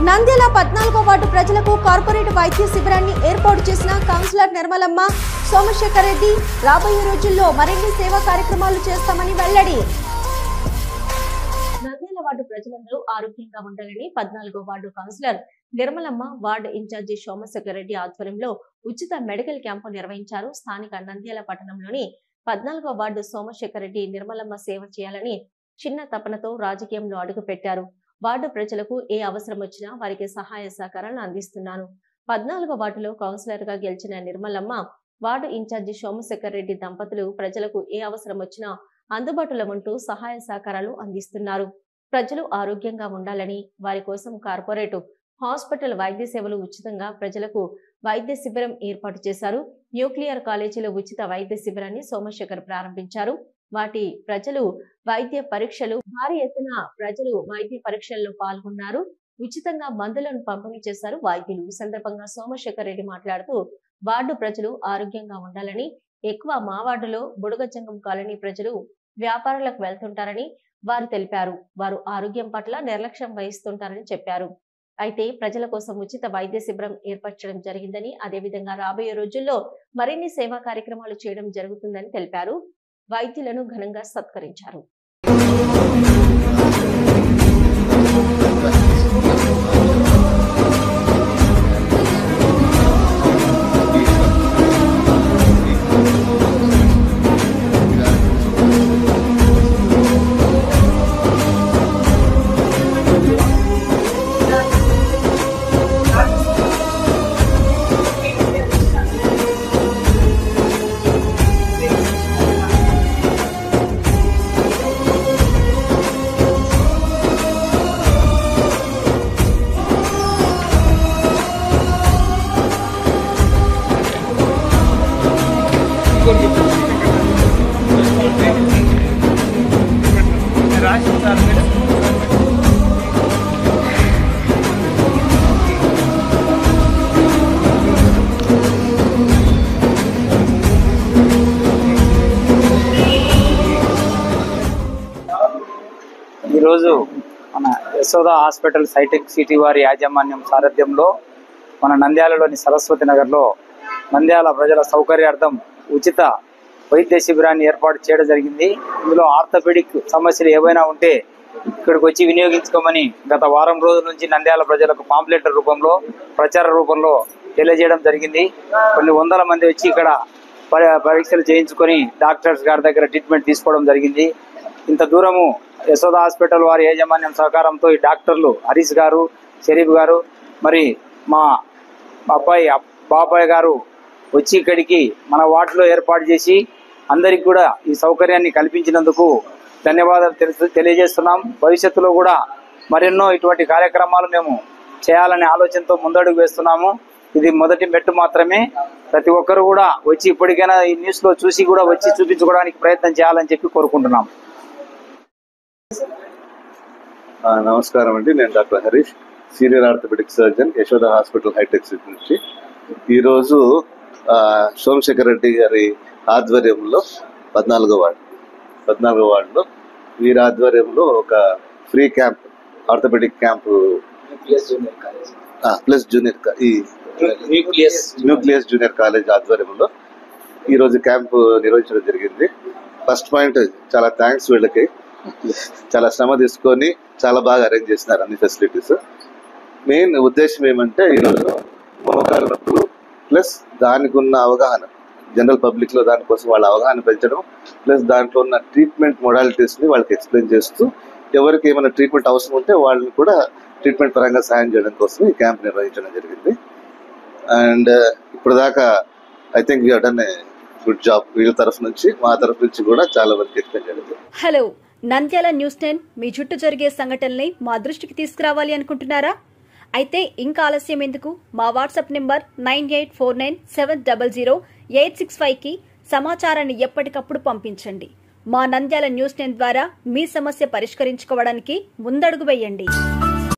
Nandyal 14వ ward ప్రజలకు corporate వైద్య శిబిరాన్ని ఏర్పాటు చేసిన కౌన్సిలర్ నిర్మలమ్మ సోమశేఖర్ రెడ్డి రాబోయే రోజుల్లో మరిన్ని సేవా కార్యక్రమాలు చేస్తామని వెల్లడి. నంద్యాల వార్డు ప్రజలందరూ ఆరోగ్యంగా ఉండాలని 14వ ward councillor Nirmalamma, ward in charge Somashekar Reddy ఆధ్వర్యంలో ఉచిత మెడికల్ క్యాంపు నిర్వహించారు. స్థానిక నంద్యాల పట్టణంలోని 14వ వార్డు సోమశేఖర్ రెడ్డి నిర్మలమ్మ సేవ చేయాలని చిన్న తపనతో రాజకీయంలో అడుగుపెట్టారు. వార్డు ప్రజలకు ఏ అవసరం వచ్చినా వారికి సహాయ సహకారాలను అందిస్తున్నాను. 14వ వార్డులో కౌన్సిలర్ గా గెలిచిన నిర్మలమ్మ, వార్డు ఇన్ఛార్జి సోమశేఖర్ రెడ్డి దంపతులు ప్రజలకు ఏ అవసరం వచ్చినా అందుబాటులో ఉంటూ సహాయ సహకారాలు అందిస్తున్నారు. ప్రజలు ఆరోగ్యంగా ఉండాలని వారి కోసం కార్పొరేట్ హాస్పిటల్ వైద్య సేవలు ఉచితంగా ప్రజలకు వైద్య శిబిరం ఏర్పాటు చేశారు. న్యూక్లియర్ కాలేజీలో ఉచిత వైద్య శిబిరాన్ని సోమశేఖర్ ప్రారంభించారు. వాటి ప్రజలు వైద్య పరీక్షలు భారీ ఎత్తున ప్రజలు వైద్య పరీక్షల్లో పాల్గొన్నారు. ఉచితంగా మందులను పంపిణీ చేశారు వైద్యులు. ఈ సందర్భంగా సోమశేఖర్ రెడ్డి మాట్లాడుతూ వార్డు ప్రజలు ఆరోగ్యంగా ఉండాలని, ఎక్కువ మా వార్డులో బుడగజంగం కాలనీ ప్రజలు వ్యాపారాలకు వెళ్తుంటారని వారు తెలిపారు. వారు ఆరోగ్యం పట్ల నిర్లక్ష్యం వహిస్తుంటారని చెప్పారు. అయితే ప్రజల కోసం ఉచిత వైద్య శిబిరం ఏర్పరచడం జరిగిందని, అదేవిధంగా రాబోయే రోజుల్లో మరిన్ని సేవా కార్యక్రమాలు చేయడం జరుగుతుందని తెలిపారు. వైద్యులను ఘనంగా సత్కరించారు. ఈరోజు మన యశోద హాస్పిటల్స్ హైటెక్ సిటీ వారి యాజమాన్యం సారథ్యంలో మన నంద్యాలలోని సరస్వతి నగర్లో నంద్యాల ప్రజల సౌకర్యార్థం ఉచిత వైద్య శిబిరాన్ని ఏర్పాటు చేయడం జరిగింది. ఇందులో ఆర్థోపెడిక్ సమస్యలు ఏవైనా ఉంటే ఇక్కడికి వచ్చి వినియోగించుకోమని గత వారం రోజుల నుంచి నంద్యాల ప్రజలకు పాంప్లెట్ల రూపంలో, ప్రచార రూపంలో తెలియజేయడం జరిగింది. కొన్ని వందల మంది వచ్చి ఇక్కడ పరీక్షలు చేయించుకొని డాక్టర్స్ గారి దగ్గర ట్రీట్మెంట్ తీసుకోవడం జరిగింది. ఇంత దూరము యశోద హాస్పిటల్ వారి యాజమాన్యం సహకారంతో ఈ డాక్టర్లు హరీష్ గారు, షరీఫ్ గారు, మరి మా అబ్బాయి బాబాయ్ గారు వచ్చి ఇక్కడికి మన వార్డులో ఏర్పాటు చేసి అందరికి కూడా ఈ సౌకర్యాన్ని కల్పించినందుకు ధన్యవాదాలు తెలియజేస్తున్నాం. భవిష్యత్తులో కూడా మరెన్నో ఇటువంటి కార్యక్రమాలు మేము చేయాలనే ఆలోచనతో ముందడుగు వేస్తున్నాము. ఇది మొదటి మెట్టు మాత్రమే. ప్రతి ఒక్కరు కూడా వచ్చి ఇప్పటికైనా ఈ న్యూస్ లో చూసి కూడా వచ్చి చూపించుకోవడానికి ప్రయత్నం చేయాలని చెప్పి కోరుకుంటున్నాం. నమస్కారం అండి, నేను doctor Harish, senior orthopaedic surgeon, Yashoda hospital హైటెక్ సిటీ నుంచి. ఈరోజు సోమశేఖర్ రెడ్డి గారి ఆధ్వర్యంలో 14వ వార్డులో వీరి ఆధ్వర్యంలో ఒక free camp, orthopaedic camp plus nucleus junior college ఆధ్వర్యంలో ఈరోజు క్యాంపు నిర్వహించడం జరిగింది. ఫస్ట్ పాయింట్, చాలా థ్యాంక్స్ వీళ్ళకి. చాలా శ్రమ తీసుకొని చాలా బాగా అరేంజ్ చేసినారు అన్ని ఫెసిలిటీస్. మెయిన్ ఉద్దేశం ఏమంటే ఈరోజు మోకాళ్ళ నొప్పులు ప్లస్ దానికి ఉన్న అవగాహన, జనరల్ పబ్లిక్ లో దానికోసం వాళ్ళ అవగాహన పెంచడం, ప్లస్ దాంట్లో ఉన్న ట్రీట్మెంట్ మొడాలిటీస్ ని వాళ్ళకి ఎక్స్ప్లెయిన్ చేస్తూ ఎవరికి ఏమైనా ట్రీట్మెంట్ అవసరం ఉంటే వాళ్ళని కూడా ట్రీట్మెంట్ పరంగా సాయం చేయడం కోసం ఈ క్యాంప్ నిర్వహించడం జరిగింది. అండ్ ఇప్పుడు దాకా I think you have done a good job. వీళ్ళ తరఫు నుంచి, మా తరఫు నుంచి కూడా చాలా వరకు ఎక్స్ప్లెయిన్ జరిగింది. హలో, నంద్యాల న్యూస్ 10 మీ చుట్టూ జరిగే సంఘటనల్ని మా దృష్టికి తీసుకురావాలి అనుకుంటున్నారా? అయితే ఇంకా ఆలస్యం ఎందుకు? మా వాట్సాప్ నెంబర్ 9849700865కి సమాచారాన్ని ఎప్పటికప్పుడు పంపించండి. మా నంద్యాల న్యూస్ 10 ద్వారా మీ సమస్య పరిష్కరించుకోవడానికి ముందడుగు వేయండి.